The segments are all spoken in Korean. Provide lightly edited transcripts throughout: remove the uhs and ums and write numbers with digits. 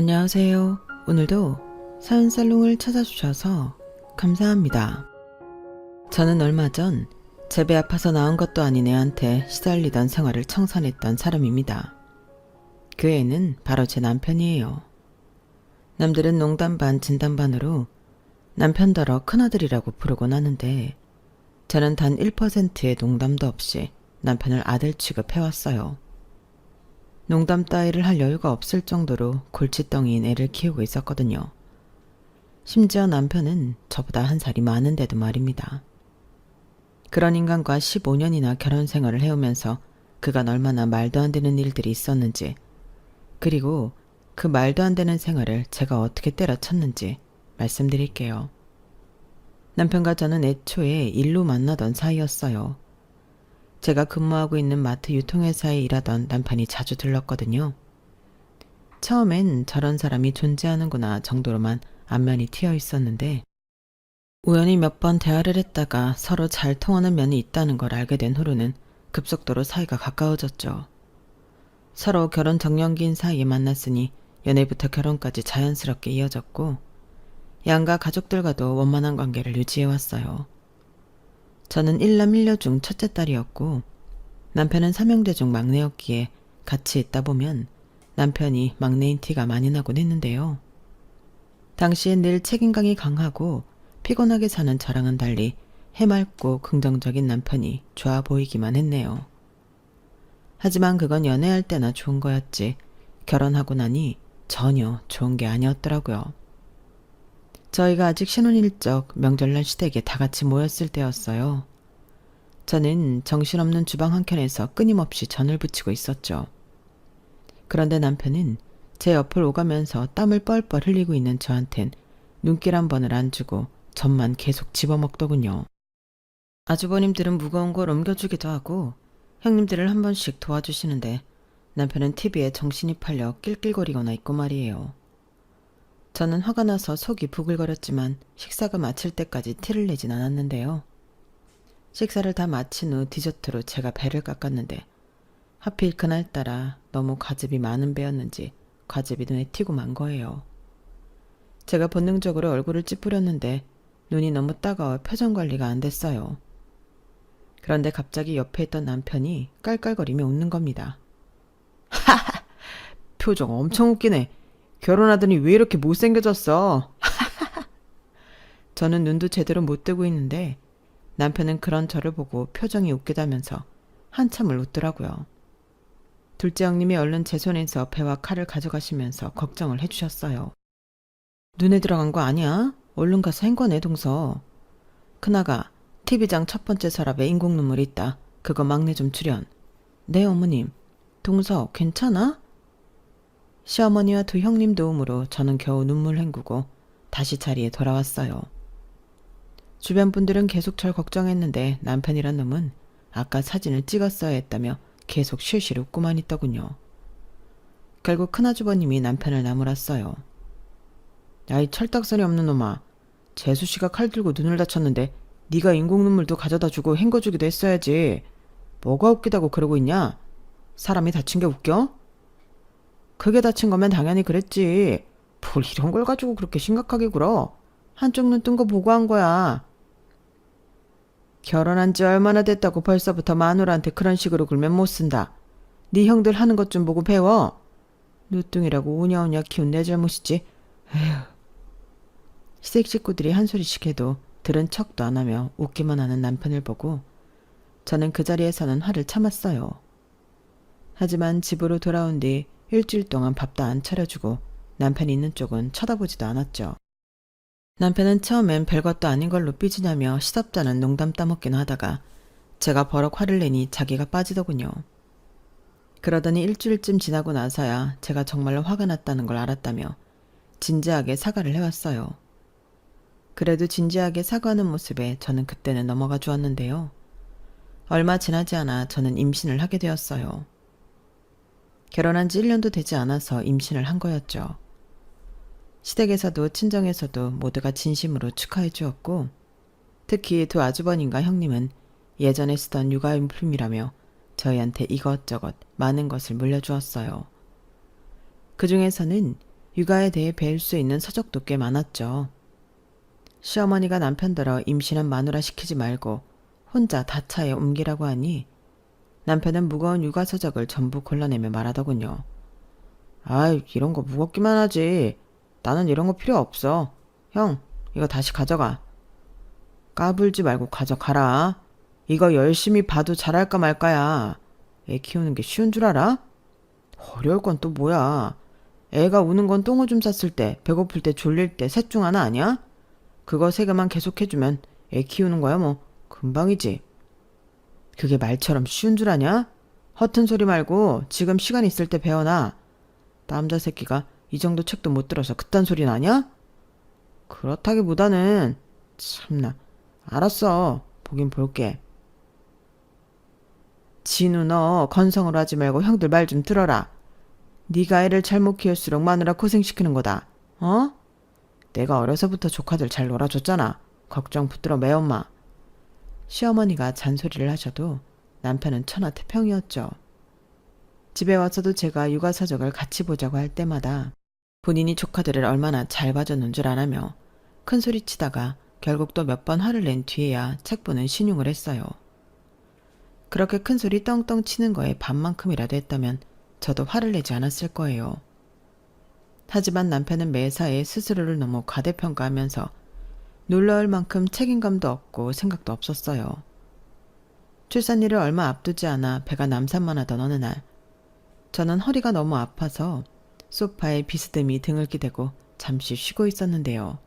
안녕하세요. 오늘도 사연살롱을 찾아주셔서 감사합니다. 저는 얼마 전 제 배 아파서 나온 것도 아닌 애한테 시달리던 생활을 청산했던 사람입니다. 그 애는 바로 제 남편이에요. 남들은 농담 반 진담 반으로 남편더러 큰아들이라고 부르곤 하는데 저는 단 1%의 농담도 없이 남편을 아들 취급해왔어요. 농담 따위를 할 여유가 없을 정도로 골칫덩이인 애를 키우고 있었거든요. 심지어 남편은 저보다 한 살이 많은데도 말입니다. 그런 인간과 15년이나 결혼 생활을 해오면서 그간 얼마나 말도 안 되는 일들이 있었는지, 그리고 그 말도 안 되는 생활을 제가 어떻게 때려쳤는지 말씀드릴게요. 남편과 저는 애초에 일로 만나던 사이였어요. 제가 근무하고 있는 마트 유통회사에 일하던 남편이 자주 들렀거든요. 처음엔 저런 사람이 존재하는구나 정도로만 안면이 트여 있었는데 우연히 몇 번 대화를 했다가 서로 잘 통하는 면이 있다는 걸 알게 된 후로는 급속도로 사이가 가까워졌죠. 서로 결혼 정년기인 사이에 만났으니 연애부터 결혼까지 자연스럽게 이어졌고 양가 가족들과도 원만한 관계를 유지해왔어요. 저는 1남 1녀 중 첫째 딸이었고 남편은 3형제 중 막내였기에 같이 있다 보면 남편이 막내인 티가 많이 나곤 했는데요. 당시엔 늘 책임감이 강하고 피곤하게 사는 저랑은 달리 해맑고 긍정적인 남편이 좋아 보이기만 했네요. 하지만 그건 연애할 때나 좋은 거였지 결혼하고 나니 전혀 좋은 게 아니었더라고요. 저희가 아직 신혼일적 명절날 시댁에 다 같이 모였을 때였어요. 저는 정신없는 주방 한켠에서 끊임없이 전을 부치고 있었죠. 그런데 남편은 제 옆을 오가면서 땀을 뻘뻘 흘리고 있는 저한텐 눈길 한 번을 안 주고 전만 계속 집어먹더군요. 아주버님들은 무거운 걸 옮겨주기도 하고 형님들을 한 번씩 도와주시는데 남편은 TV에 정신이 팔려 낄낄거리거나 있고 말이에요. 저는 화가 나서 속이 부글거렸지만 식사가 마칠 때까지 티를 내진 않았는데요. 식사를 다 마친 후 디저트로 제가 배를 깎았는데 하필 그날따라 너무 과즙이 많은 배였는지 과즙이 눈에 튀고 만 거예요. 제가 본능적으로 얼굴을 찌푸렸는데 눈이 너무 따가워 표정 관리가 안 됐어요. 그런데 갑자기 옆에 있던 남편이 깔깔거리며 웃는 겁니다. 하하! 표정 엄청 웃기네. 결혼하더니 왜 이렇게 못생겨졌어? 저는 눈도 제대로 못 뜨고 있는데 남편은 그런 저를 보고 표정이 웃기다면서 한참을 웃더라고요. 둘째 형님이 얼른 제 손에서 배와 칼을 가져가시면서 걱정을 해주셨어요. 눈에 들어간 거 아니야? 얼른 가서 헹궈내 동서. 큰아가 TV장 첫 번째 서랍에 인공 눈물 있다. 그거 막내 좀 출연. 네 어머님. 동서 괜찮아? 시어머니와 두 형님 도움으로 저는 겨우 눈물 헹구고 다시 자리에 돌아왔어요. 주변 분들은 계속 절 걱정했는데 남편이란 놈은 아까 사진을 찍었어야 했다며 계속 실실 웃고만 있더군요. 결국 큰아주버님이 남편을 나무랐어요. 야, 이 철딱선이 없는 놈아. 재수씨가 칼 들고 눈을 다쳤는데 네가 인공 눈물도 가져다 주고 헹궈주기도 했어야지. 뭐가 웃기다고 그러고 있냐? 사람이 다친 게 웃겨? 크게 다친 거면 당연히 그랬지. 뭘 이런 걸 가지고 그렇게 심각하게 굴어. 한쪽 눈 뜬 거 보고 한 거야. 결혼한 지 얼마나 됐다고 벌써부터 마누라한테 그런 식으로 굴면 못 쓴다. 네 형들 하는 것 좀 보고 배워. 누뚱이라고 우냐우냐 키운 내 잘못이지. 에휴. 시댁 식구들이 한 소리씩 해도 들은 척도 안 하며 웃기만 하는 남편을 보고 저는 그 자리에서는 화를 참았어요. 하지만 집으로 돌아온 뒤 일주일 동안 밥도 안 차려주고 남편이 있는 쪽은 쳐다보지도 않았죠. 남편은 처음엔 별것도 아닌 걸로 삐지냐며 시덥잖은 농담 따먹긴 하다가 제가 버럭 화를 내니 자기가 빠지더군요. 그러더니 일주일쯤 지나고 나서야 제가 정말로 화가 났다는 걸 알았다며 진지하게 사과를 해왔어요. 그래도 진지하게 사과하는 모습에 저는 그때는 넘어가 주었는데요. 얼마 지나지 않아 저는 임신을 하게 되었어요. 결혼한 지 1년도 되지 않아서 임신을 한 거였죠. 시댁에서도 친정에서도 모두가 진심으로 축하해 주었고 특히 두 아주버님과 형님은 예전에 쓰던 육아용품이라며 저희한테 이것저것 많은 것을 물려주었어요. 그 중에서는 육아에 대해 배울 수 있는 서적도 꽤 많았죠. 시어머니가 남편더러 임신한 마누라 시키지 말고 혼자 다차에 옮기라고 하니 남편은 무거운 육아 서적을 전부 골라내며 말하더군요. 아이, 이런 거 무겁기만 하지. 나는 이런 거 필요 없어. 형, 이거 다시 가져가. 까불지 말고 가져가라. 이거 열심히 봐도 잘할까 말까야. 애 키우는 게 쉬운 줄 알아? 어려울 건 또 뭐야. 애가 우는 건 똥오줌 쌌을 때, 배고플 때, 졸릴 때 셋 중 하나 아니야? 그거 세 개만 계속해주면 애 키우는 거야 뭐 금방이지. 그게 말처럼 쉬운 줄 아냐? 허튼 소리 말고 지금 시간 있을 때 배워놔. 남자 새끼가 이 정도 책도 못 들어서 그딴 소리는 아냐? 그렇다기보다는 참나. 알았어. 보긴 볼게. 진우, 너 건성으로 하지 말고 형들 말 좀 들어라. 네가 애를 잘못 키울수록 마누라 고생시키는 거다. 어? 내가 어려서부터 조카들 잘 놀아줬잖아. 걱정 붙들어 매엄마. 시어머니가 잔소리를 하셔도 남편은 천하태평이었죠. 집에 와서도 제가 육아서적을 같이 보자고 할 때마다 본인이 조카들을 얼마나 잘 봐줬는 줄 아나며 큰소리치다가 결국 또 몇 번 화를 낸 뒤에야 책 보는 신용을 했어요. 그렇게 큰소리 떵떵 치는 거에 반만큼이라도 했다면 저도 화를 내지 않았을 거예요. 하지만 남편은 매사에 스스로를 너무 과대평가하면서 놀라울 만큼 책임감도 없고 생각도 없었어요. 출산일을 얼마 앞두지 않아 배가 남산만 하던 어느 날, 저는 허리가 너무 아파서 소파에 비스듬히 등을 기대고 잠시 쉬고 있었는데요.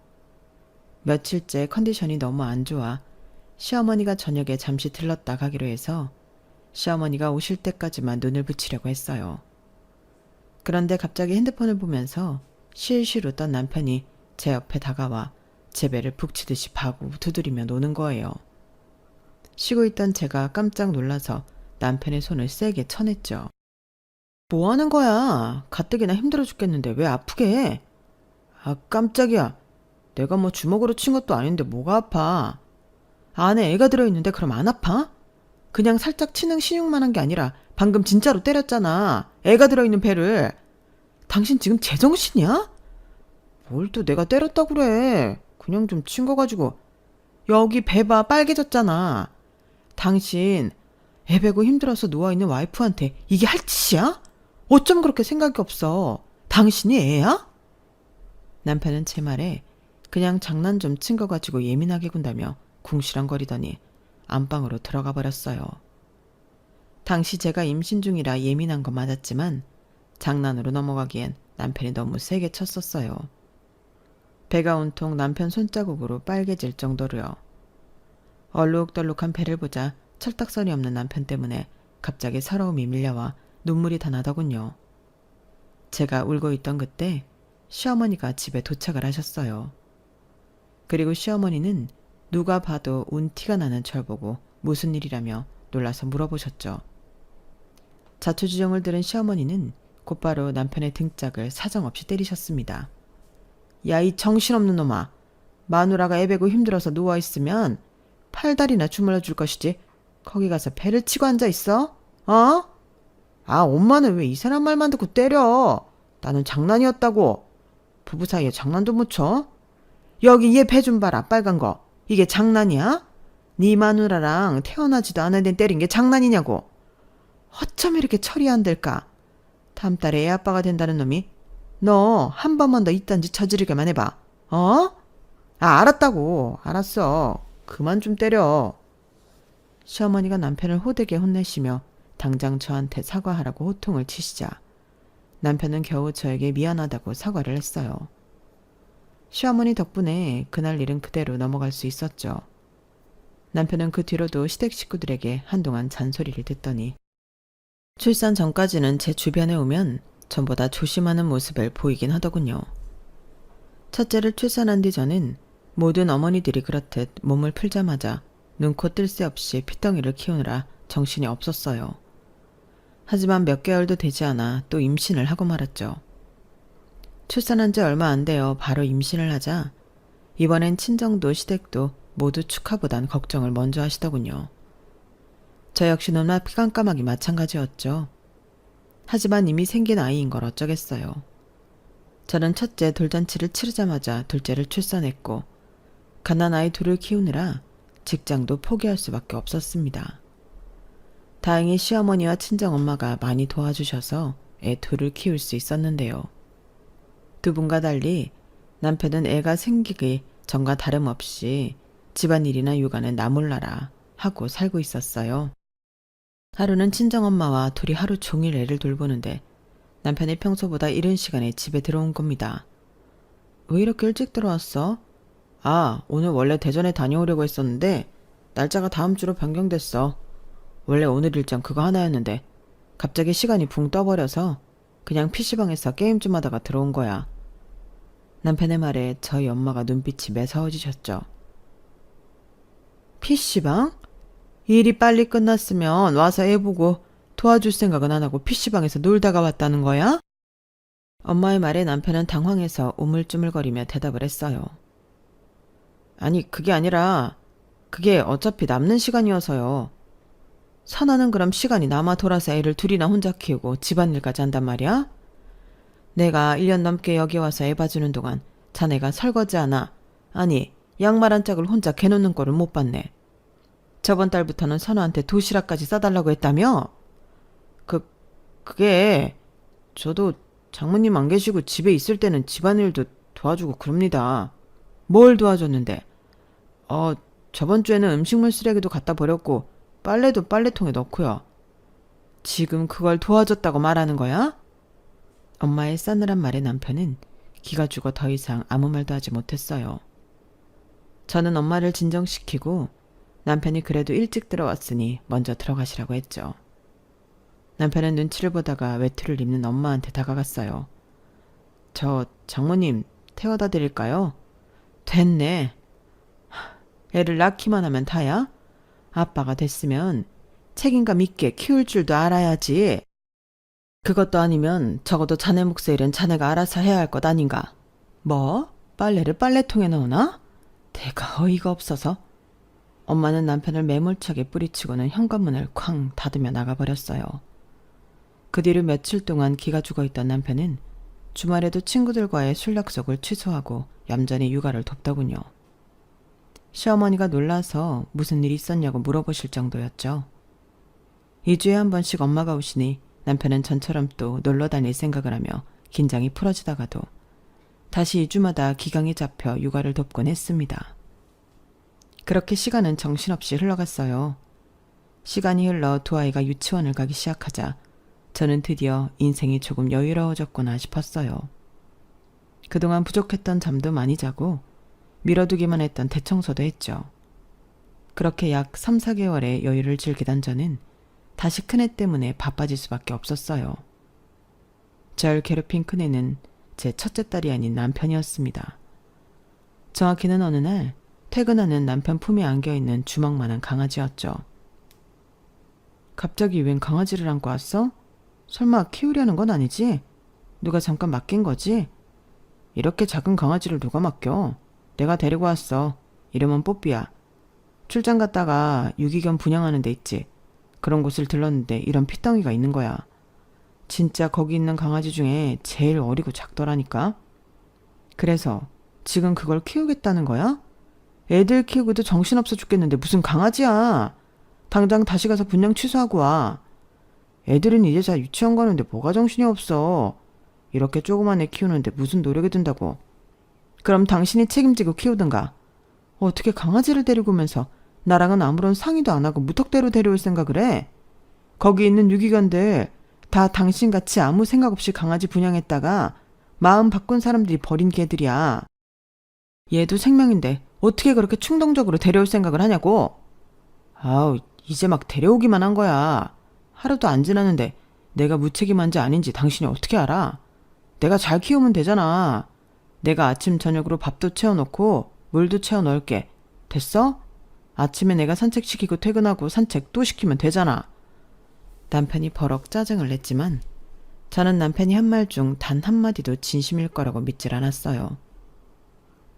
며칠째 컨디션이 너무 안 좋아 시어머니가 저녁에 잠시 들렀다 가기로 해서 시어머니가 오실 때까지만 눈을 붙이려고 했어요. 그런데 갑자기 핸드폰을 보면서 실실 웃던 남편이 제 옆에 다가와 제 배를 북치듯이 바구 두드리며 노는 거예요. 쉬고 있던 제가 깜짝 놀라서 남편의 손을 세게 쳐냈죠. 뭐 하는 거야? 가뜩이나 힘들어 죽겠는데 왜 아프게 해? 아, 깜짝이야. 내가 뭐 주먹으로 친 것도 아닌데 뭐가 아파? 안에 애가 들어있는데 그럼 안 아파? 그냥 살짝 치는 신용만 한 게 아니라 방금 진짜로 때렸잖아. 애가 들어있는 배를. 당신 지금 제정신이야? 뭘 또 내가 때렸다고 그래. 그냥 좀 친 거 가지고. 여기 배 봐, 빨개졌잖아. 당신 애 베고 힘들어서 누워있는 와이프한테 이게 할 짓이야? 어쩜 그렇게 생각이 없어. 당신이 애야? 남편은 제 말에 그냥 장난 좀 친 거 가지고 예민하게 군다며 궁시렁거리더니 안방으로 들어가 버렸어요. 당시 제가 임신 중이라 예민한 건 맞았지만 장난으로 넘어가기엔 남편이 너무 세게 쳤었어요. 배가 온통 남편 손자국으로 빨개질 정도로요. 얼룩덜룩한 배를 보자 철딱서니 없는 남편 때문에 갑자기 서러움이 밀려와 눈물이 다 나더군요. 제가 울고 있던 그때 시어머니가 집에 도착을 하셨어요. 그리고 시어머니는 누가 봐도 운 티가 나는 절 보고 무슨 일이라며 놀라서 물어보셨죠. 자초지종을 들은 시어머니는 곧바로 남편의 등짝을 사정없이 때리셨습니다. 야, 이 정신없는 놈아. 마누라가 애 베고 힘들어서 누워있으면 팔다리나 주물러 줄 것이지 거기 가서 배를 치고 앉아있어? 어? 아, 엄마는 왜 이 사람 말만 듣고 때려? 나는 장난이었다고. 부부 사이에 장난도 못 쳐? 여기 얘 배 좀 봐라, 빨간 거. 이게 장난이야? 네 마누라랑 태어나지도 않은 애 때린 게 장난이냐고. 어쩜 이렇게 처리 안 될까? 다음 달에 애 아빠가 된다는 놈이 너 한 번만 더 이딴 짓 저지르게만 해봐. 어? 아, 알았다고. 알았어. 그만 좀 때려. 시어머니가 남편을 호되게 혼내시며 당장 저한테 사과하라고 호통을 치시자 남편은 겨우 저에게 미안하다고 사과를 했어요. 시어머니 덕분에 그날 일은 그대로 넘어갈 수 있었죠. 남편은 그 뒤로도 시댁 식구들에게 한동안 잔소리를 듣더니 출산 전까지는 제 주변에 오면 전보다 조심하는 모습을 보이긴 하더군요. 첫째를 출산한 뒤 저는 모든 어머니들이 그렇듯 몸을 풀자마자 눈코 뜰 새 없이 핏덩이를 키우느라 정신이 없었어요. 하지만 몇 개월도 되지 않아 또 임신을 하고 말았죠. 출산한 지 얼마 안 되어 바로 임신을 하자 이번엔 친정도 시댁도 모두 축하보단 걱정을 먼저 하시더군요. 저 역시 눈만 깜깜하기 마찬가지였죠. 하지만 이미 생긴 아이인 걸 어쩌겠어요. 저는 첫째 돌잔치를 치르자마자 둘째를 출산했고 갓난아이 둘을 키우느라 직장도 포기할 수밖에 없었습니다. 다행히 시어머니와 친정엄마가 많이 도와주셔서 애 둘을 키울 수 있었는데요. 두 분과 달리 남편은 애가 생기기 전과 다름없이 집안일이나 육아는 나 몰라라 하고 살고 있었어요. 하루는 친정엄마와 둘이 하루 종일 애를 돌보는데 남편이 평소보다 이른 시간에 집에 들어온 겁니다. 왜 이렇게 일찍 들어왔어? 아, 오늘 원래 대전에 다녀오려고 했었는데 날짜가 다음 주로 변경됐어. 원래 오늘 일정 그거 하나였는데 갑자기 시간이 붕 떠버려서 그냥 PC방에서 게임 좀 하다가 들어온 거야. 남편의 말에 저희 엄마가 눈빛이 매서워지셨죠. PC방? 일이 빨리 끝났으면 와서 애 보고 도와줄 생각은 안 하고 PC방에서 놀다가 왔다는 거야? 엄마의 말에 남편은 당황해서 우물쭈물거리며 대답을 했어요. 아니, 그게 아니라 그게 어차피 남는 시간이어서요. 선아는 그럼 시간이 남아 돌아서 애를 둘이나 혼자 키우고 집안일까지 한단 말이야? 내가 1년 넘게 여기 와서 애 봐주는 동안 자네가 설거지 하나, 아니 양말 한 짝을 혼자 개놓는 꼴을 못 봤네. 저번 달부터는 선아한테 도시락까지 싸달라고 했다며? 그게 저도 장모님 안 계시고 집에 있을 때는 집안일도 도와주고 그럽니다. 뭘 도와줬는데? 저번 주에는 음식물 쓰레기도 갖다 버렸고 빨래도 빨래통에 넣고요. 지금 그걸 도와줬다고 말하는 거야? 엄마의 싸늘한 말에 남편은 기가 죽어 더 이상 아무 말도 하지 못했어요. 저는 엄마를 진정시키고 남편이 그래도 일찍 들어왔으니 먼저 들어가시라고 했죠. 남편은 눈치를 보다가 외투를 입는 엄마한테 다가갔어요. 저 장모님 태워다 드릴까요? 됐네. 애를 낳기만 하면 다야? 아빠가 됐으면 책임감 있게 키울 줄도 알아야지. 그것도 아니면 적어도 자네 몫의 일은 자네가 알아서 해야 할 것 아닌가? 뭐? 빨래를 빨래통에 넣으나? 내가 어이가 없어서. 엄마는 남편을 매몰차게 뿌리치고는 현관문을 쾅 닫으며 나가버렸어요. 그 뒤로 며칠 동안 기가 죽어있던 남편은 주말에도 친구들과의 술 약속을 취소하고 얌전히 육아를 돕더군요. 시어머니가 놀라서 무슨 일이 있었냐고 물어보실 정도였죠. 2주에 한 번씩 엄마가 오시니 남편은 전처럼 또 놀러 다닐 생각을 하며 긴장이 풀어지다가도 다시 2주마다 기강이 잡혀 육아를 돕곤 했습니다. 그렇게 시간은 정신없이 흘러갔어요. 시간이 흘러 두 아이가 유치원을 가기 시작하자 저는 드디어 인생이 조금 여유로워졌구나 싶었어요. 그동안 부족했던 잠도 많이 자고 미뤄두기만 했던 대청소도 했죠. 그렇게 약 3, 4개월의 여유를 즐기던 저는 다시 큰애 때문에 바빠질 수밖에 없었어요. 절 괴롭힌 큰애는 제 첫째 딸이 아닌 남편이었습니다. 정확히는 어느 날 퇴근하는 남편 품에 안겨있는 주먹만한 강아지였죠. 갑자기 웬 강아지를 안고 왔어? 설마 키우려는 건 아니지? 누가 잠깐 맡긴 거지? 이렇게 작은 강아지를 누가 맡겨? 내가 데리고 왔어. 이름은 뽀삐야. 출장 갔다가 유기견 분양하는 데 있지. 그런 곳을 들렀는데 이런 핏덩이가 있는 거야. 진짜 거기 있는 강아지 중에 제일 어리고 작더라니까. 그래서 지금 그걸 키우겠다는 거야? 애들 키우고도 정신없어 죽겠는데 무슨 강아지야. 당장 다시 가서 분양 취소하고 와. 애들은 이제 다 유치원 가는데 뭐가 정신이 없어. 이렇게 조그만 애 키우는데 무슨 노력이 든다고. 그럼 당신이 책임지고 키우든가. 어떻게 강아지를 데리고 오면서 나랑은 아무런 상의도 안 하고 무턱대로 데려올 생각을 해? 거기 있는 유기견들 다 당신같이 아무 생각 없이 강아지 분양했다가 마음 바꾼 사람들이 버린 개들이야. 얘도 생명인데 어떻게 그렇게 충동적으로 데려올 생각을 하냐고. 아우, 이제 막 데려오기만 한 거야. 하루도 안 지났는데 내가 무책임한지 아닌지 당신이 어떻게 알아? 내가 잘 키우면 되잖아. 내가 아침 저녁으로 밥도 채워놓고 물도 채워 넣을게. 됐어? 아침에 내가 산책시키고 퇴근하고 산책 또 시키면 되잖아. 남편이 버럭 짜증을 냈지만 저는 남편이 한 말 중 단 한마디도 진심일 거라고 믿질 않았어요.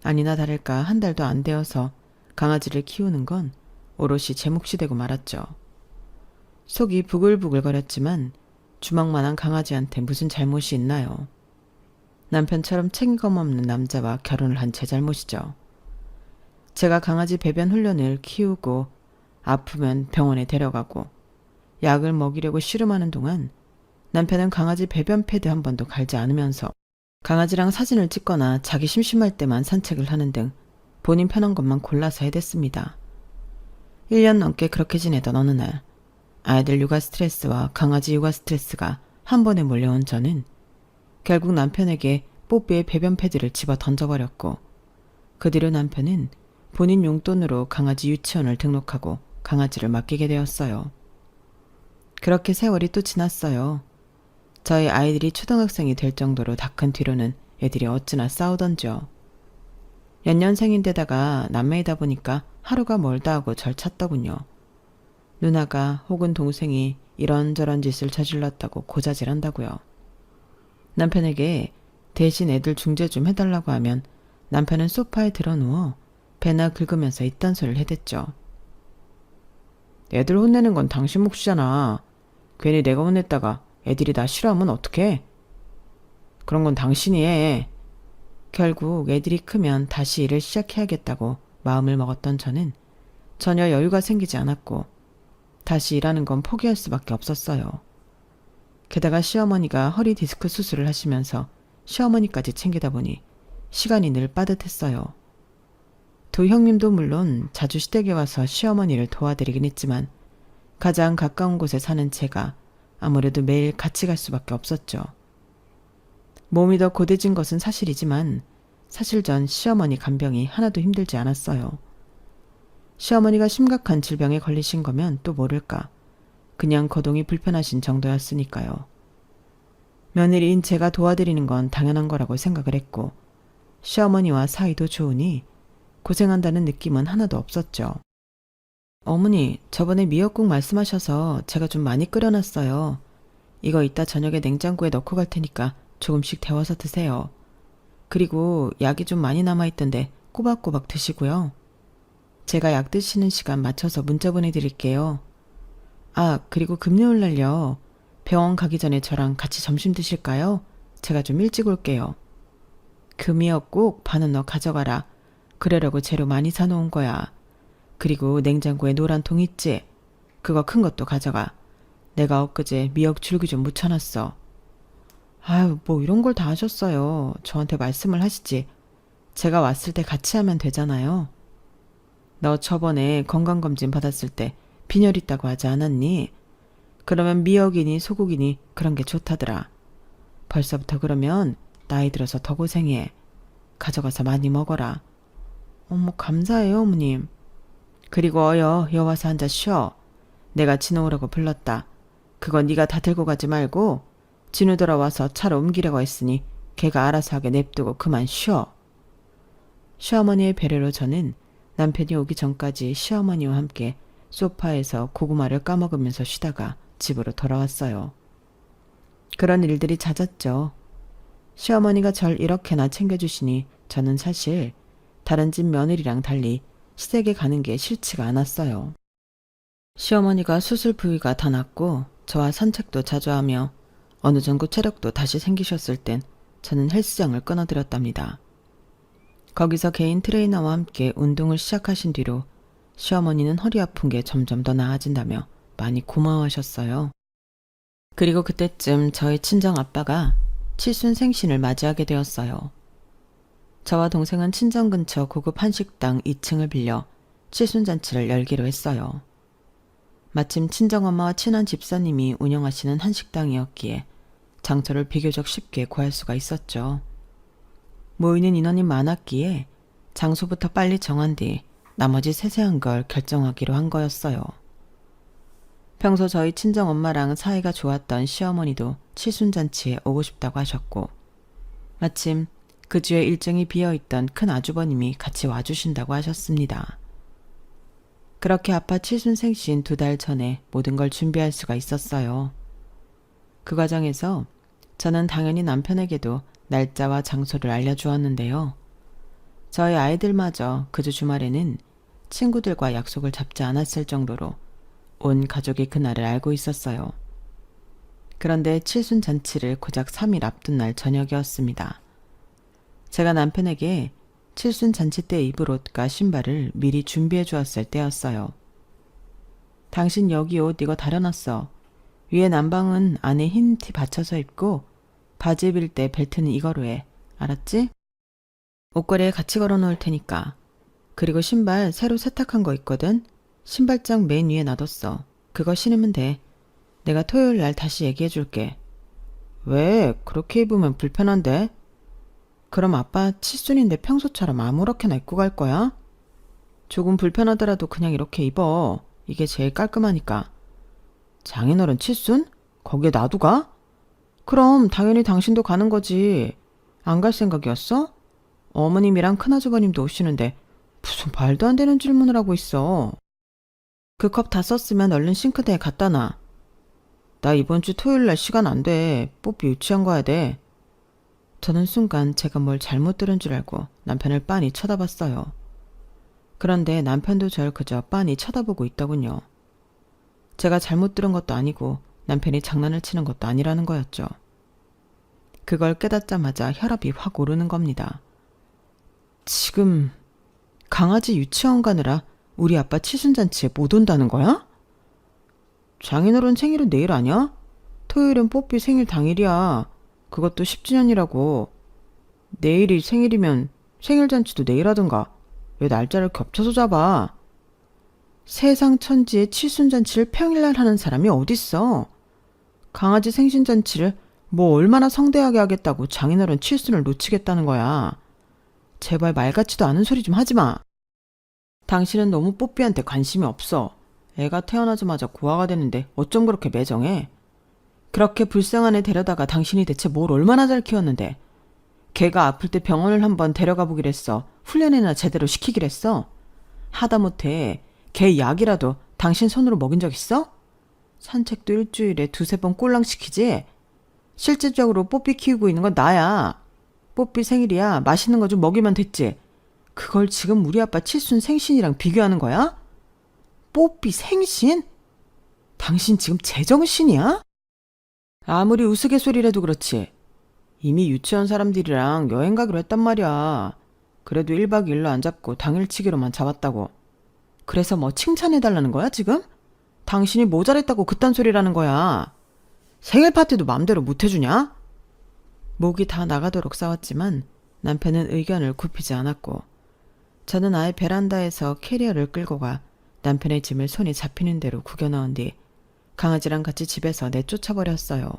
아니나 다를까 한 달도 안 되어서 강아지를 키우는 건 오롯이 제 몫이 되고 말았죠. 속이 부글부글거렸지만 주먹만한 강아지한테 무슨 잘못이 있나요? 남편처럼 책임감 없는 남자와 결혼을 한 제 잘못이죠. 제가 강아지 배변 훈련을 키우고 아프면 병원에 데려가고 약을 먹이려고 씨름하는 동안 남편은 강아지 배변 패드 한 번도 갈지 않으면서 강아지랑 사진을 찍거나 자기 심심할 때만 산책을 하는 등 본인 편한 것만 골라서 해댔습니다. 1년 넘게 그렇게 지내던 어느 날 아이들 육아 스트레스와 강아지 육아 스트레스가 한 번에 몰려온 저는 결국 남편에게 뽀삐의 배변 패드를 집어 던져버렸고 그 뒤로 남편은 본인 용돈으로 강아지 유치원을 등록하고 강아지를 맡기게 되었어요. 그렇게 세월이 또 지났어요. 저희 아이들이 초등학생이 될 정도로 다 큰 뒤로는 애들이 어찌나 싸우던지요. 연년생인데다가 남매이다 보니까 하루가 멀다 하고 절 찾더군요. 누나가 혹은 동생이 이런저런 짓을 저질렀다고 고자질한다고요. 남편에게 대신 애들 중재 좀 해달라고 하면 남편은 소파에 드러누워 배나 긁으면서 이딴 소리를 해댔죠. 애들 혼내는 건 당신 몫이잖아. 괜히 내가 혼냈다가 애들이 나 싫어하면 어떡해? 그런 건 당신이 해. 결국 애들이 크면 다시 일을 시작해야겠다고 마음을 먹었던 저는 전혀 여유가 생기지 않았고 다시 일하는 건 포기할 수밖에 없었어요. 게다가 시어머니가 허리 디스크 수술을 하시면서 시어머니까지 챙기다 보니 시간이 늘 빠듯했어요. 두 형님도 물론 자주 시댁에 와서 시어머니를 도와드리긴 했지만 가장 가까운 곳에 사는 제가 아무래도 매일 같이 갈 수밖에 없었죠. 몸이 더 고대진 것은 사실이지만 사실 전 시어머니 간병이 하나도 힘들지 않았어요. 시어머니가 심각한 질병에 걸리신 거면 또 모를까. 그냥 거동이 불편하신 정도였으니까요. 며느리인 제가 도와드리는 건 당연한 거라고 생각을 했고 시어머니와 사이도 좋으니 고생한다는 느낌은 하나도 없었죠. 어머니, 저번에 미역국 말씀하셔서 제가 좀 많이 끓여놨어요. 이거 이따 저녁에 냉장고에 넣고 갈 테니까 조금씩 데워서 드세요. 그리고 약이 좀 많이 남아있던데 꼬박꼬박 드시고요. 제가 약 드시는 시간 맞춰서 문자 보내드릴게요. 아, 그리고 금요일 날요. 병원 가기 전에 저랑 같이 점심 드실까요? 제가 좀 일찍 올게요. 금이었꼭 반은 너 가져가라. 그러려고 재료 많이 사놓은 거야. 그리고 냉장고에 노란 통 있지? 그거 큰 것도 가져가. 내가 엊그제 미역 줄기 좀 묻혀놨어. 아유, 뭐 이런 걸 다 하셨어요. 저한테 말씀을 하시지. 제가 왔을 때 같이 하면 되잖아요. 너 저번에 건강검진 받았을 때 빈혈 있다고 하지 않았니? 그러면 미역이니 소고기니 그런 게 좋다더라. 벌써부터 그러면 나이 들어서 더 고생해. 가져가서 많이 먹어라. 어머, 감사해요, 어머님. 그리고 여 와서 앉아 쉬어. 내가 진호 오라고 불렀다. 그거 네가 다 들고 가지 말고 진우 돌아와서 차로 옮기려고 했으니 걔가 알아서 하게 냅두고 그만 쉬어. 시어머니의 배려로 저는 남편이 오기 전까지 시어머니와 함께 소파에서 고구마를 까먹으면서 쉬다가 집으로 돌아왔어요. 그런 일들이 잦았죠. 시어머니가 절 이렇게나 챙겨주시니 저는 사실 다른 집 며느리랑 달리 시댁에 가는 게 싫지가 않았어요. 시어머니가 수술 부위가 다 낫고 저와 산책도 자주 하며 어느 정도 체력도 다시 생기셨을 땐 저는 헬스장을 끊어들였답니다. 거기서 개인 트레이너와 함께 운동을 시작하신 뒤로 시어머니는 허리 아픈 게 점점 더 나아진다며 많이 고마워하셨어요. 그리고 그때쯤 저희 친정 아빠가 칠순 생신을 맞이하게 되었어요. 저와 동생은 친정 근처 고급 한식당 2층을 빌려 칠순잔치를 열기로 했어요. 마침 친정엄마와 친한 집사님이 운영하시는 한식당이었기에 장소를 비교적 쉽게 구할 수가 있었죠. 모이는 인원이 많았기에 장소부터 빨리 정한 뒤 나머지 세세한 걸 결정하기로 한 거였어요. 평소 저희 친정엄마랑 사이가 좋았던 시어머니도 칠순잔치에 오고 싶다고 하셨고 마침 그 주에 일정이 비어있던 큰 아주버님이 같이 와주신다고 하셨습니다. 그렇게 아빠 칠순 생신 2달 전에 모든 걸 준비할 수가 있었어요. 그 과정에서 저는 당연히 남편에게도 날짜와 장소를 알려주었는데요. 저희 아이들마저 그 주 주말에는 친구들과 약속을 잡지 않았을 정도로 온 가족이 그날을 알고 있었어요. 그런데 칠순 잔치를 고작 3일 앞둔 날 저녁이었습니다. 제가 남편에게 칠순잔치 때 입을 옷과 신발을 미리 준비해 주었을 때였어요. 당신 여기 옷 이거 다려놨어. 위에 남방은 안에 흰 티 받쳐서 입고 바지 입을 때 벨트는 이거로 해. 알았지? 옷걸이에 같이 걸어 놓을 테니까. 그리고 신발 새로 세탁한 거 있거든? 신발장 맨 위에 놔뒀어. 그거 신으면 돼. 내가 토요일 날 다시 얘기해 줄게. 왜? 그렇게 입으면 불편한데? 그럼 아빠 칠순인데 평소처럼 아무렇게나 입고 갈 거야? 조금 불편하더라도 그냥 이렇게 입어. 이게 제일 깔끔하니까. 장인어른 칠순? 거기에 나도 가? 그럼 당연히 당신도 가는 거지. 안 갈 생각이었어? 어머님이랑 큰아주버님도 오시는데 무슨 말도 안 되는 질문을 하고 있어. 그 컵 다 썼으면 얼른 싱크대에 갖다 놔. 나 이번 주 토요일 날 시간 안 돼. 뽀삐 유치원 가야 돼. 저는 순간 제가 뭘 잘못 들은 줄 알고 남편을 빤히 쳐다봤어요. 그런데 남편도 절 그저 빤히 쳐다보고 있더군요. 제가 잘못 들은 것도 아니고 남편이 장난을 치는 것도 아니라는 거였죠. 그걸 깨닫자마자 혈압이 확 오르는 겁니다. 지금 강아지 유치원 가느라 우리 아빠 칠순잔치에 못 온다는 거야? 장인어른 생일은 내일 아니야? 토요일은 뽀삐 생일 당일이야. 그것도 10주년이라고. 내일이 생일이면 생일잔치도 내일 하든가. 왜 날짜를 겹쳐서 잡아? 세상 천지에 칠순잔치를 평일날 하는 사람이 어딨어? 강아지 생신잔치를 뭐 얼마나 성대하게 하겠다고 장인어른 칠순을 놓치겠다는 거야. 제발 말 같지도 않은 소리 좀 하지 마. 당신은 너무 뽀삐한테 관심이 없어. 애가 태어나자마자 고아가 됐는데 어쩜 그렇게 매정해? 그렇게 불쌍한 애 데려다가 당신이 대체 뭘 얼마나 잘 키웠는데. 걔가 아플 때 병원을 한번 데려가 보기로 했어. 훈련이나 제대로 시키기로 했어. 하다못해 걔 약이라도 당신 손으로 먹인 적 있어? 산책도 일주일에 2-3번 꼴랑 시키지? 실질적으로 뽀삐 키우고 있는 건 나야. 뽀삐 생일이야. 맛있는 거 좀 먹이면 됐지. 그걸 지금 우리 아빠 칠순 생신이랑 비교하는 거야? 뽀삐 생신? 당신 지금 제정신이야? 아무리 우스갯소리라도 그렇지. 이미 유치원 사람들이랑 여행 가기로 했단 말이야. 그래도 1박 2일로 안 잡고 당일치기로만 잡았다고. 그래서 뭐 칭찬해달라는 거야 지금? 당신이 모자랬다고 그딴 소리라는 거야. 생일 파티도 맘대로 못 해주냐? 목이 다 나가도록 싸웠지만 남편은 의견을 굽히지 않았고 저는 아예 베란다에서 캐리어를 끌고 가 남편의 짐을 손이 잡히는 대로 구겨 넣은 뒤 강아지랑 같이 집에서 내쫓아버렸어요.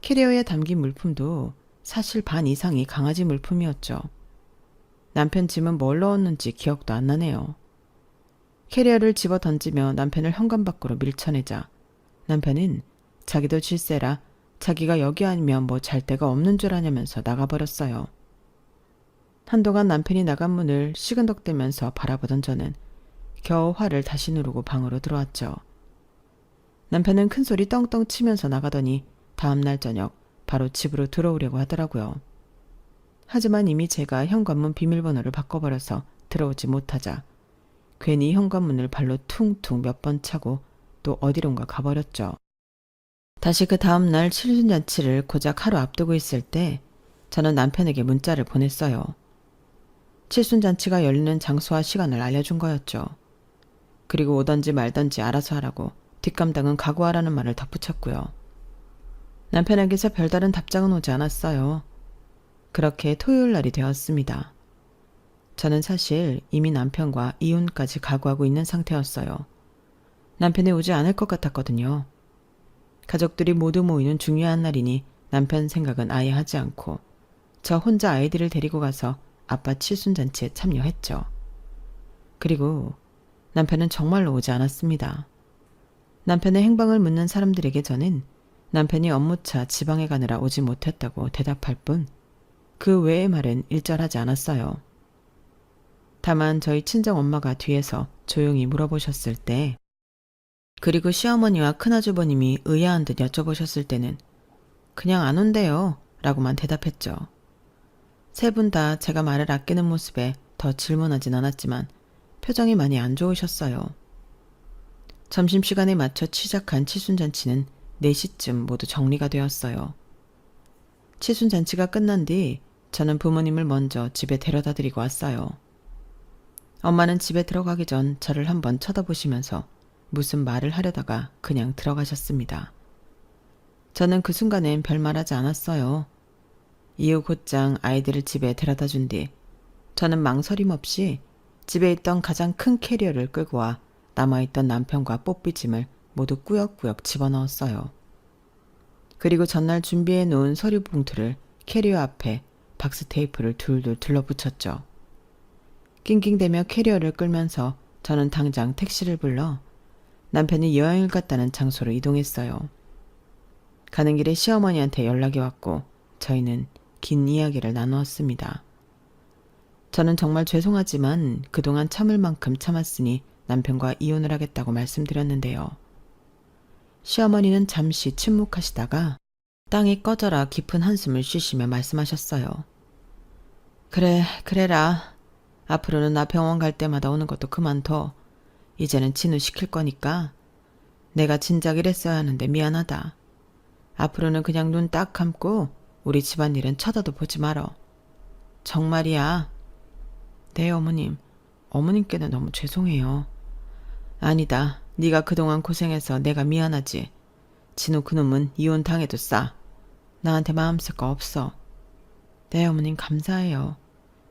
캐리어에 담긴 물품도 사실 반 이상이 강아지 물품이었죠. 남편 짐은 뭘 넣었는지 기억도 안 나네요. 캐리어를 집어 던지며 남편을 현관 밖으로 밀쳐내자 남편은 자기도 질세라 자기가 여기 아니면 뭐 잘 데가 없는 줄 아냐면서 나가버렸어요. 한동안 남편이 나간 문을 시근덕대면서 바라보던 저는 겨우 화를 다시 누르고 방으로 들어왔죠. 남편은 큰소리 떵떵 치면서 나가더니 다음날 저녁 바로 집으로 들어오려고 하더라고요. 하지만 이미 제가 현관문 비밀번호를 바꿔버려서 들어오지 못하자 괜히 현관문을 발로 퉁퉁 몇 번 차고 또 어디론가 가버렸죠. 다시 그 다음날 칠순잔치를 고작 하루 앞두고 있을 때 저는 남편에게 문자를 보냈어요. 칠순잔치가 열리는 장소와 시간을 알려준 거였죠. 그리고 오던지 말던지 알아서 하라고 뒷감당은 각오하라는 말을 덧붙였고요. 남편에게서 별다른 답장은 오지 않았어요. 그렇게 토요일 날이 되었습니다. 저는 사실 이미 남편과 이혼까지 각오하고 있는 상태였어요. 남편이 오지 않을 것 같았거든요. 가족들이 모두 모이는 중요한 날이니 남편 생각은 아예 하지 않고 저 혼자 아이들을 데리고 가서 아빠 칠순잔치에 참여했죠. 그리고 남편은 정말로 오지 않았습니다. 남편의 행방을 묻는 사람들에게 저는 남편이 업무차 지방에 가느라 오지 못했다고 대답할 뿐 그 외의 말은 일절하지 않았어요. 다만 저희 친정엄마가 뒤에서 조용히 물어보셨을 때 그리고 시어머니와 큰아주버님이 의아한 듯 여쭤보셨을 때는 그냥 안 온대요 라고만 대답했죠. 세 분 다 제가 말을 아끼는 모습에 더 질문하진 않았지만 표정이 많이 안 좋으셨어요. 점심시간에 맞춰 시작한 칠순잔치는 4시쯤 모두 정리가 되었어요. 칠순잔치가 끝난 뒤 저는 부모님을 먼저 집에 데려다 드리고 왔어요. 엄마는 집에 들어가기 전 저를 한번 쳐다보시면서 무슨 말을 하려다가 그냥 들어가셨습니다. 저는 그 순간엔 별말하지 않았어요. 이후 곧장 아이들을 집에 데려다 준 뒤 저는 망설임 없이 집에 있던 가장 큰 캐리어를 끌고 와 남아있던 남편과 뽀삐짐을 모두 꾸역꾸역 집어넣었어요. 그리고 전날 준비해 놓은 서류 봉투를 캐리어 앞에 박스 테이프를 둘둘 둘러붙였죠. 낑낑대며 캐리어를 끌면서 저는 당장 택시를 불러 남편이 여행을 갔다는 장소로 이동했어요. 가는 길에 시어머니한테 연락이 왔고 저희는 긴 이야기를 나누었습니다. 저는 정말 죄송하지만 그동안 참을 만큼 참았으니 남편과 이혼을 하겠다고 말씀드렸는데요. 시어머니는 잠시 침묵하시다가 땅이 꺼져라 깊은 한숨을 쉬시며 말씀하셨어요. 그래라. 앞으로는 나 병원 갈 때마다 오는 것도 그만둬. 이제는 진우 시킬 거니까. 내가 진작 이랬어야 하는데 미안하다. 앞으로는 그냥 눈 딱 감고 우리 집안일은 쳐다도 보지 말어. 정말이야. 네, 어머님. 어머님께는 너무 죄송해요. 아니다. 네가 그동안 고생해서 내가 미안하지. 진우 그놈은 이혼 당해도 싸. 나한테 마음 쓸 거 없어. 네, 어머님 감사해요.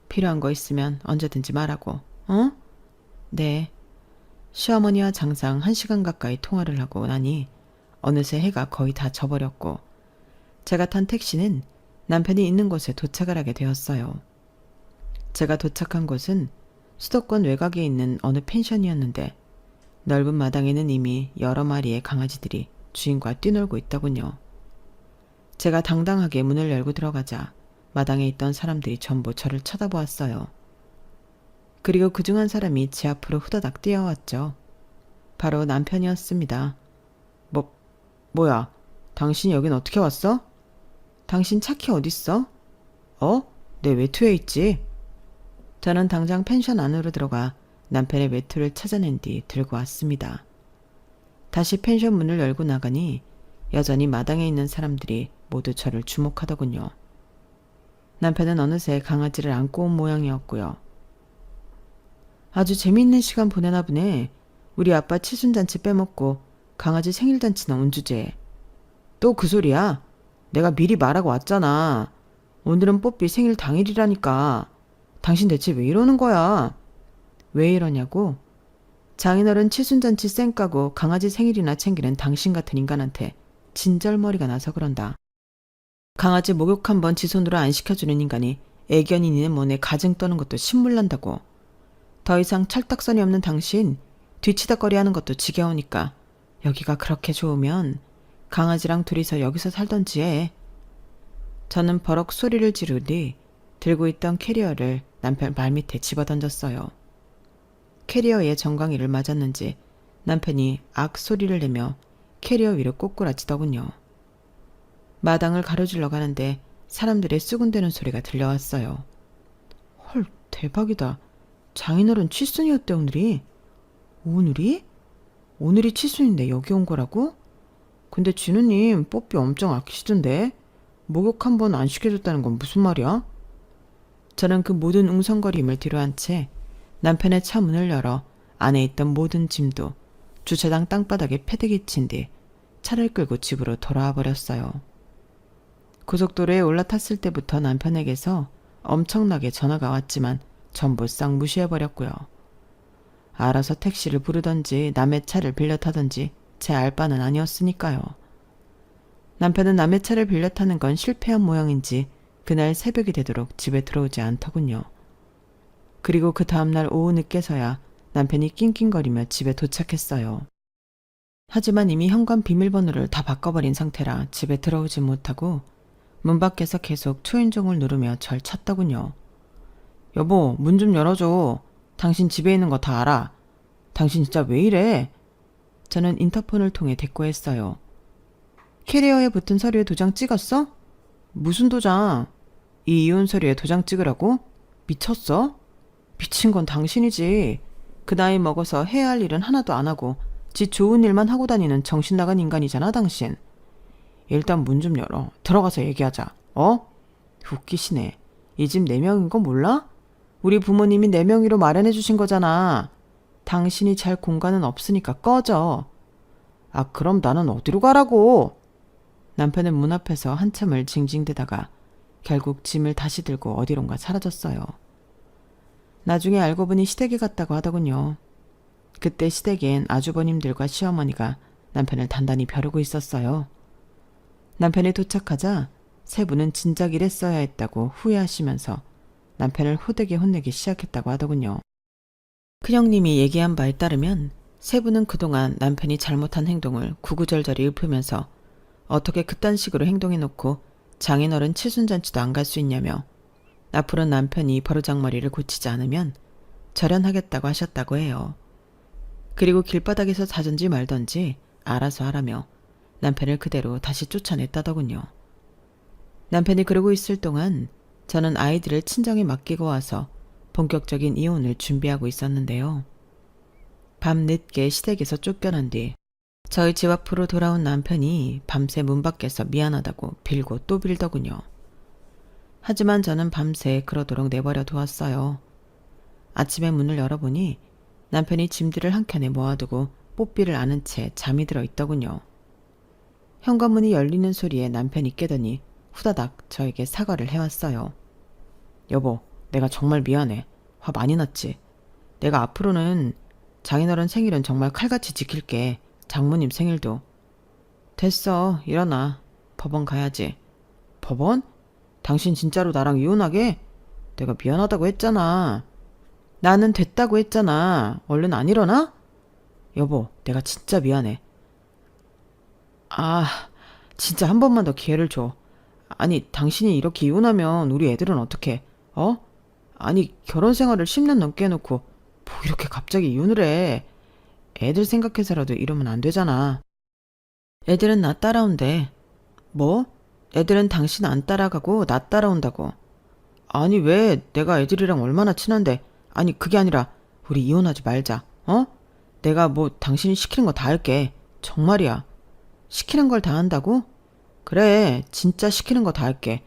필요한 거 있으면 언제든지 말하고. 어? 네. 시어머니와 장상 1시간 가까이 통화를 하고 나니 어느새 해가 거의 다 져버렸고 제가 탄 택시는 남편이 있는 곳에 도착을 하게 되었어요. 제가 도착한 곳은 수도권 외곽에 있는 어느 펜션이었는데 넓은 마당에는 이미 여러 마리의 강아지들이 주인과 뛰놀고 있더군요. 제가 당당하게 문을 열고 들어가자 마당에 있던 사람들이 전부 저를 쳐다보았어요. 그리고 그중 한 사람이 제 앞으로 후다닥 뛰어왔죠. 바로 남편이었습니다. 뭐야? 당신이 여긴 어떻게 왔어? 당신 차키 어딨어? 내 외투에 있지. 저는 당장 펜션 안으로 들어가 남편의 외투를 찾아낸 뒤 들고 왔습니다. 다시 펜션 문을 열고 나가니 여전히 마당에 있는 사람들이 모두 저를 주목하더군요. 남편은 어느새 강아지를 안고 온 모양이었고요. 아주 재미있는 시간 보내나 보네. 우리 아빠 칠순잔치 빼먹고 강아지 생일잔치나 온 주제에. 또 그 소리야? 내가 미리 말하고 왔잖아. 오늘은 뽀삐 생일 당일이라니까. 당신 대체 왜 이러는 거야? 왜 이러냐고? 장인어른 칠순잔치 쌩 까고 강아지 생일이나 챙기는 당신 같은 인간한테 진절머리가 나서 그런다. 강아지 목욕 한번 지 손으로 안 시켜주는 인간이 애견이 니네 몸에 가증 떠는 것도 신물난다고. 더 이상 철딱선이 없는 당신 뒤치다거리하는 것도 지겨우니까 여기가 그렇게 좋으면 강아지랑 둘이서 여기서 살던지 해. 저는 버럭 소리를 지르니 들고 있던 캐리어를 남편 발밑에 집어던졌어요. 캐리어에 정강이를 맞았는지 남편이 악 소리를 내며 캐리어 위로 꼬꾸라치더군요. 마당을 가로질러 가는데 사람들의 수군대는 소리가 들려왔어요. 헐, 대박이다. 장인어른 칠순이었대 오늘이. 오늘이? 오늘이 칠순인데 여기 온 거라고? 근데 진우님 뽀삐 엄청 아끼시던데? 목욕 한 번 안 시켜줬다는 건 무슨 말이야? 저는 그 모든 웅성거림을 뒤로한 채 남편의 차 문을 열어 안에 있던 모든 짐도 주차장 땅바닥에 패대기 친 뒤 차를 끌고 집으로 돌아와 버렸어요. 고속도로에 올라탔을 때부터 남편에게서 엄청나게 전화가 왔지만 전부 싹 무시해버렸고요. 알아서 택시를 부르던지 남의 차를 빌려 타던지 제 알바는 아니었으니까요. 남편은 남의 차를 빌려 타는 건 실패한 모양인지 그날 새벽이 되도록 집에 들어오지 않더군요. 그리고 그 다음날 오후 늦게서야 남편이 낑낑거리며 집에 도착했어요. 하지만 이미 현관 비밀번호를 다 바꿔버린 상태라 집에 들어오지 못하고 문 밖에서 계속 초인종을 누르며 절 찾더군요. 여보, 문 좀 열어줘. 당신 집에 있는 거 다 알아. 당신 진짜 왜 이래? 저는 인터폰을 통해 대꾸했어요. 캐리어에 붙은 서류에 도장 찍었어? 무슨 도장? 이 이혼 서류에 도장 찍으라고? 미쳤어? 미친 건 당신이지. 그 나이 먹어서 해야 할 일은 하나도 안 하고 지 좋은 일만 하고 다니는 정신 나간 인간이잖아 당신. 일단 문 좀 열어. 들어가서 얘기하자. 웃기시네. 이 집 4명인 거 몰라? 우리 부모님이 4명이로 마련해 주신 거잖아. 당신이 잘 공간은 없으니까 꺼져. 아, 그럼 나는 어디로 가라고? 남편은 문 앞에서 한참을 징징대다가 결국 짐을 다시 들고 어디론가 사라졌어요. 나중에 알고 보니 시댁에 갔다고 하더군요. 그때 시댁엔 아주버님들과 시어머니가 남편을 단단히 벼르고 있었어요. 남편이 도착하자 세 분은 진작 이랬어야 했다고 후회하시면서 남편을 호되게 혼내기 시작했다고 하더군요. 큰형님이 얘기한 바에 따르면 세 분은 그동안 남편이 잘못한 행동을 구구절절히 읊으면서 어떻게 그딴 식으로 행동해놓고 장인어른 칠순잔치도 안 갈 수 있냐며 앞으로 남편이 버르장머리를 고치지 않으면 절연하겠다고 하셨다고 해요. 그리고 길바닥에서 자든지 말든지 알아서 하라며 남편을 그대로 다시 쫓아냈다더군요. 남편이 그러고 있을 동안 저는 아이들을 친정에 맡기고 와서 본격적인 이혼을 준비하고 있었는데요. 밤 늦게 시댁에서 쫓겨난 뒤 저희 집 앞으로 돌아온 남편이 밤새 문 밖에서 미안하다고 빌고 또 빌더군요. 하지만 저는 밤새 그러도록 내버려 두었어요. 아침에 문을 열어보니 남편이 짐들을 한켠에 모아두고 뽀삐를 아는 채 잠이 들어 있더군요. 현관문이 열리는 소리에 남편이 깨더니 후다닥 저에게 사과를 해왔어요. 여보, 내가 정말 미안해. 화 많이 났지? 내가 앞으로는 장인어른 생일은 정말 칼같이 지킬게. 장모님 생일도. 됐어, 일어나. 법원 가야지. 법원? 당신 진짜로 나랑 이혼하게? 내가 미안하다고 했잖아. 나는 됐다고 했잖아. 얼른 안 일어나? 여보, 내가 진짜 미안해. 아, 진짜 한 번만 더 기회를 줘. 아니, 당신이 이렇게 이혼하면 우리 애들은 어떡해? 어? 아니, 결혼 생활을 10년 넘게 해놓고 뭐 이렇게 갑자기 이혼을 해. 애들 생각해서라도 이러면 안 되잖아. 애들은 나 따라온대. 뭐? 애들은 당신 안 따라가고 나 따라온다고. 아니, 왜? 내가 애들이랑 얼마나 친한데. 아니, 그게 아니라 우리 이혼하지 말자. 어? 내가 뭐 당신이 시키는 거 다 할게. 정말이야. 시키는 걸 다 한다고? 그래, 진짜 시키는 거 다 할게.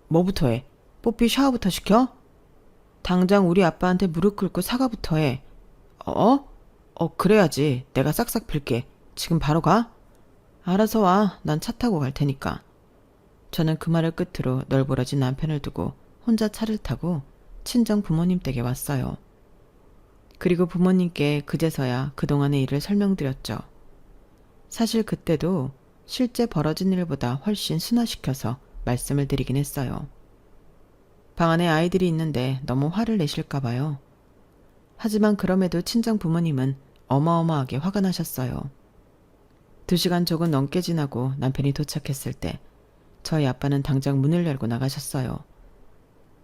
뭐부터 해? 뽀삐 샤워부터 시켜? 당장 우리 아빠한테 무릎 꿇고 사과부터 해. 그래야지. 내가 싹싹 빌게. 지금 바로 가? 알아서 와. 난 차 타고 갈 테니까. 저는 그 말을 끝으로 널브러진 남편을 두고 혼자 차를 타고 친정 부모님 댁에 왔어요. 그리고 부모님께 그제서야 그동안의 일을 설명드렸죠. 사실 그때도 실제 벌어진 일보다 훨씬 순화시켜서 말씀을 드리긴 했어요. 방 안에 아이들이 있는데 너무 화를 내실까 봐요. 하지만 그럼에도 친정 부모님은 어마어마하게 화가 나셨어요. 2시간 조금 넘게 지나고 남편이 도착했을 때 저희 아빠는 당장 문을 열고 나가셨어요.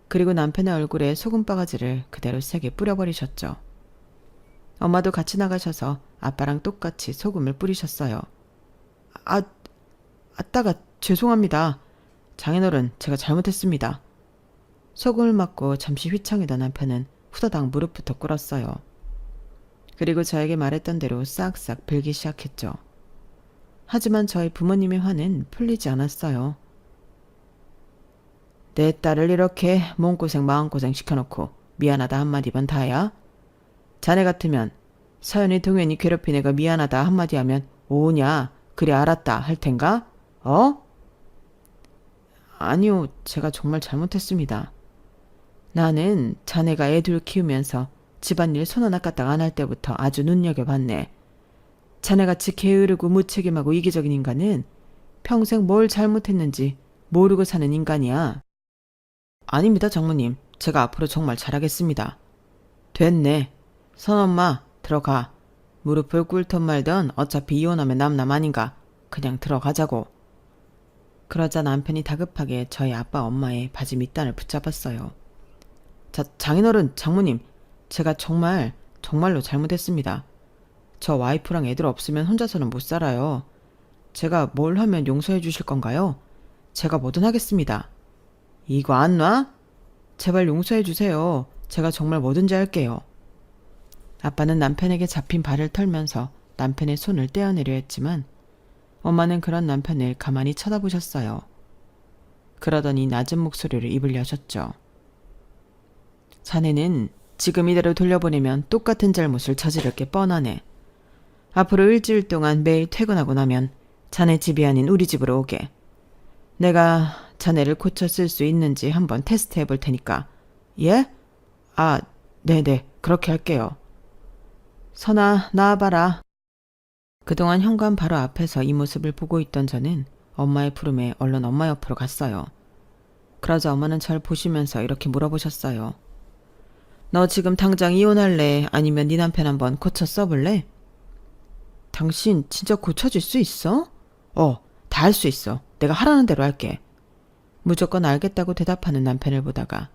그리고 남편의 얼굴에 소금 바가지를 그대로 세게 뿌려버리셨죠. 엄마도 같이 나가셔서 아빠랑 똑같이 소금을 뿌리셨어요. 아따가 죄송합니다. 장인어른, 제가 잘못했습니다. 소금을 맞고 잠시 휘청이던 남편은 후다닥 무릎부터 꿇었어요. 그리고 저에게 말했던 대로 싹싹 빌기 시작했죠. 하지만 저희 부모님의 화는 풀리지 않았어요. 내 딸을 이렇게 몸고생 마음고생 시켜놓고 미안하다 한마디만 다야? 자네 같으면 서연이 동현이 괴롭힌 애가 미안하다 한마디 하면 오냐 그래 알았다 할 텐가? 아니요, 제가 정말 잘못했습니다. 나는 자네가 애 둘 키우면서 집안일 손 하나 까딱 안 할 때부터 아주 눈여겨봤네. 자네같이 게으르고 무책임하고 이기적인 인간은 평생 뭘 잘못했는지 모르고 사는 인간이야. 아닙니다, 장모님. 제가 앞으로 정말 잘하겠습니다. 됐네. 선엄마, 들어가. 무릎을 꿇던 말던 어차피 이혼하면 남남 아닌가. 그냥 들어가자고. 그러자 남편이 다급하게 저희 아빠 엄마의 바지 밑단을 붙잡았어요. 장인어른, 장모님, 제가 정말로 잘못했습니다. 저 와이프랑 애들 없으면 혼자서는 못 살아요. 제가 뭘 하면 용서해 주실 건가요? 제가 뭐든 하겠습니다. 이거 안 놔? 제발 용서해 주세요. 제가 정말 뭐든지 할게요. 아빠는 남편에게 잡힌 발을 털면서 남편의 손을 떼어내려 했지만 엄마는 그런 남편을 가만히 쳐다보셨어요. 그러더니 낮은 목소리로 입을 여셨죠. 자네는 지금 이대로 돌려보내면 똑같은 잘못을 저지를 게 뻔하네. 앞으로 일주일 동안 매일 퇴근하고 나면 자네 집이 아닌 우리 집으로 오게. 내가 자네를 고쳐 쓸 수 있는지 한번 테스트해 볼 테니까. 예? 아, 네네. 그렇게 할게요. 선아, 나와봐라. 그동안 현관 바로 앞에서 이 모습을 보고 있던 저는 엄마의 부름에 얼른 엄마 옆으로 갔어요. 그러자 엄마는 절 보시면서 이렇게 물어보셨어요. 너 지금 당장 이혼할래? 아니면 네 남편 한번 고쳐 써볼래? 당신 진짜 고쳐줄 수 있어? 다 할 수 있어. 내가 하라는 대로 할게. 무조건 알겠다고 대답하는 남편을 보다가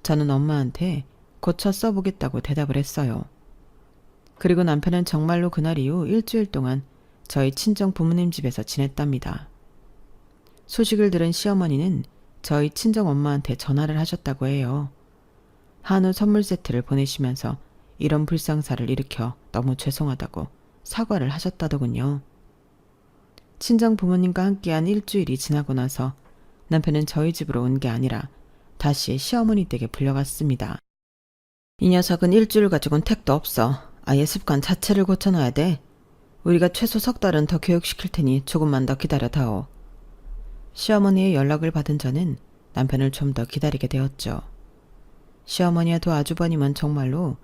저는 엄마한테 고쳐 써보겠다고 대답을 했어요. 그리고 남편은 정말로 그날 이후 일주일 동안 저희 친정 부모님 집에서 지냈답니다. 소식을 들은 시어머니는 저희 친정 엄마한테 전화를 하셨다고 해요. 한우 선물 세트를 보내시면서 이런 불상사를 일으켜 너무 죄송하다고 사과를 하셨다더군요. 친정 부모님과 함께한 일주일이 지나고 나서 남편은 저희 집으로 온 게 아니라 다시 시어머니 댁에 불려갔습니다. 이 녀석은 일주일 가지고는 택도 없어. 아예 습관 자체를 고쳐놔야 돼. 우리가 최소 석 달은 더 교육시킬 테니 조금만 더 기다려다오. 시어머니의 연락을 받은 저는 남편을 좀 더 기다리게 되었죠. 시어머니와 두 아주버님은 정말로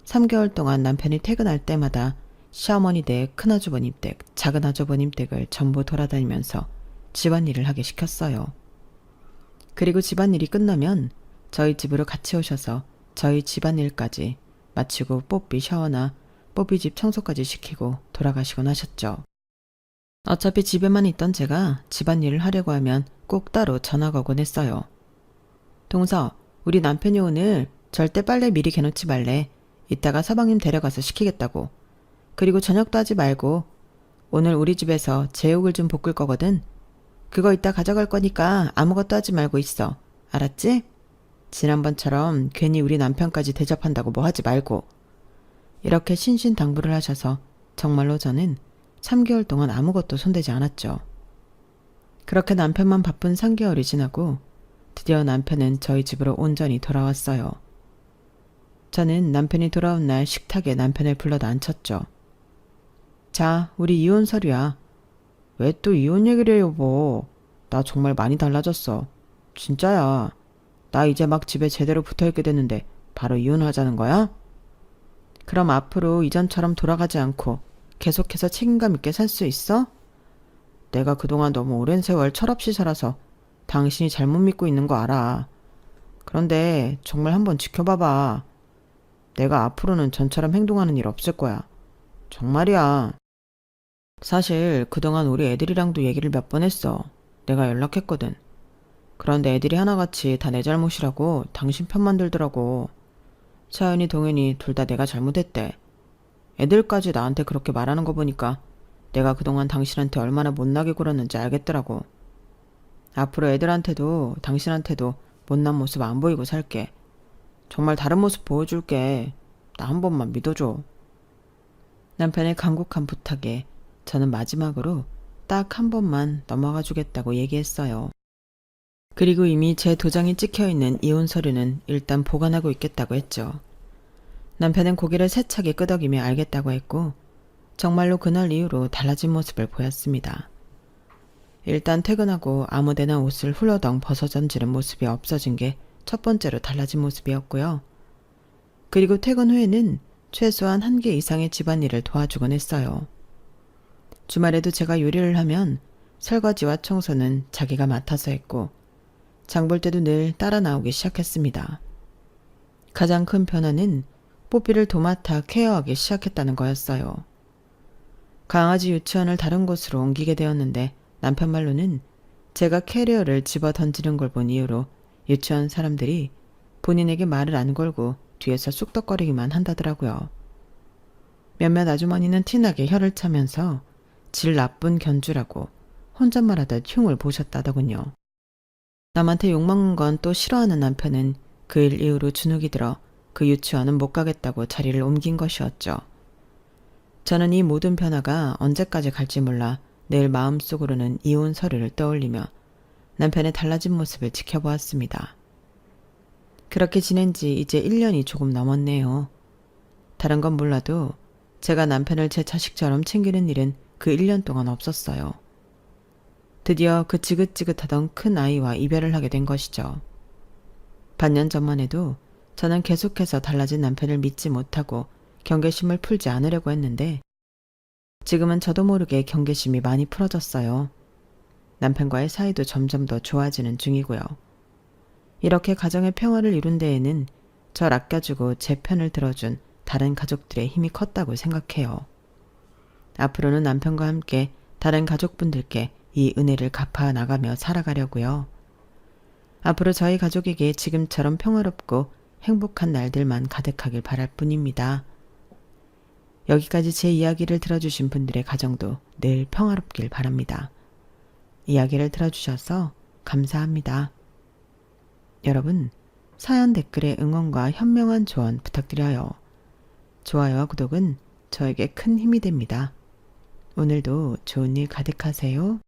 3개월 동안 남편이 퇴근할 때마다 시어머니 댁, 큰아주버님 댁, 작은아주버님 댁을 전부 돌아다니면서 집안일을 하게 시켰어요. 그리고 집안일이 끝나면 저희 집으로 같이 오셔서 저희 집안일까지 마치고 뽀삐 샤워나 뽀삐 집 청소까지 시키고 돌아가시곤 하셨죠. 어차피 집에만 있던 제가 집안일을 하려고 하면 꼭 따로 전화가 오곤 했어요. 동서, 우리 남편이 오늘 절대 빨래 미리 개놓지 말래. 이따가 서방님 데려가서 시키겠다고. 그리고 저녁도 하지 말고 오늘 우리 집에서 제육을 좀 볶을 거거든. 그거 이따 가져갈 거니까 아무것도 하지 말고 있어. 알았지? 지난번처럼 괜히 우리 남편까지 대접한다고 뭐 하지 말고. 이렇게 신신당부를 하셔서 정말로 저는 3개월 동안 아무것도 손대지 않았죠. 그렇게 남편만 바쁜 3개월이 지나고 드디어 남편은 저희 집으로 온전히 돌아왔어요. 저는 남편이 돌아온 날 식탁에 남편을 불러다 앉혔죠. 자, 우리 이혼 서류야. 왜 또 이혼 얘기를 해요, 여보. 나 정말 많이 달라졌어. 진짜야. 나 이제 막 집에 제대로 붙어있게 됐는데 바로 이혼하자는 거야? 그럼 앞으로 이전처럼 돌아가지 않고 계속해서 책임감 있게 살 수 있어? 내가 그동안 너무 오랜 세월 철없이 살아서 당신이 잘못 믿고 있는 거 알아. 그런데 정말 한번 지켜봐봐. 내가 앞으로는 전처럼 행동하는 일 없을 거야. 정말이야. 사실 그동안 우리 애들이랑도 얘기를 몇 번 했어. 내가 연락했거든. 그런데 애들이 하나같이 다 내 잘못이라고 당신 편만 들더라고. 차연이 동현이 둘 다 내가 잘못했대. 애들까지 나한테 그렇게 말하는 거 보니까 내가 그동안 당신한테 얼마나 못나게 굴었는지 알겠더라고. 앞으로 애들한테도 당신한테도 못난 모습 안 보이고 살게. 정말 다른 모습 보여줄게. 나 한 번만 믿어줘. 남편의 간곡한 부탁에 저는 마지막으로 딱 한 번만 넘어가 주겠다고 얘기했어요. 그리고 이미 제 도장이 찍혀있는 이혼 서류는 일단 보관하고 있겠다고 했죠. 남편은 고개를 세차게 끄덕이며 알겠다고 했고 정말로 그날 이후로 달라진 모습을 보였습니다. 일단 퇴근하고 아무데나 옷을 훌러덩 벗어 던지는 모습이 없어진 게 첫 번째로 달라진 모습이었고요. 그리고 퇴근 후에는 최소한 1개 이상의 집안일을 도와주곤 했어요. 주말에도 제가 요리를 하면 설거지와 청소는 자기가 맡아서 했고 장 볼 때도 늘 따라 나오기 시작했습니다. 가장 큰 변화는 뽀삐를 도맡아 케어하기 시작했다는 거였어요. 강아지 유치원을 다른 곳으로 옮기게 되었는데 남편 말로는 제가 캐리어를 집어 던지는 걸 본 이후로 유치원 사람들이 본인에게 말을 안 걸고 뒤에서 쑥덕거리기만 한다더라고요. 몇몇 아주머니는 티나게 혀를 차면서 질 나쁜 견주라고 혼잣말하다 흉을 보셨다더군요. 남한테 욕먹는 건 또 싫어하는 남편은 그 일 이후로 주눅이 들어 그 유치원은 못 가겠다고 자리를 옮긴 것이었죠. 저는 이 모든 변화가 언제까지 갈지 몰라 늘 마음속으로는 이혼 서류를 떠올리며 남편의 달라진 모습을 지켜보았습니다. 그렇게 지낸 지 이제 1년이 조금 넘었네요. 다른 건 몰라도 제가 남편을 제 자식처럼 챙기는 일은 그 1년 동안 없었어요. 드디어 그 지긋지긋하던 큰 아이와 이별을 하게 된 것이죠. 반년 전만 해도 저는 계속해서 달라진 남편을 믿지 못하고 경계심을 풀지 않으려고 했는데 지금은 저도 모르게 경계심이 많이 풀어졌어요. 남편과의 사이도 점점 더 좋아지는 중이고요. 이렇게 가정의 평화를 이룬 데에는 절 아껴주고 제 편을 들어준 다른 가족들의 힘이 컸다고 생각해요. 앞으로는 남편과 함께 다른 가족분들께 이 은혜를 갚아 나가며 살아가려고요. 앞으로 저희 가족에게 지금처럼 평화롭고 행복한 날들만 가득하길 바랄 뿐입니다. 여기까지 제 이야기를 들어주신 분들의 가정도 늘 평화롭길 바랍니다. 이야기를 들어주셔서 감사합니다. 여러분, 사연 댓글에 응원과 현명한 조언 부탁드려요. 좋아요와 구독은 저에게 큰 힘이 됩니다. 오늘도 좋은 일 가득하세요.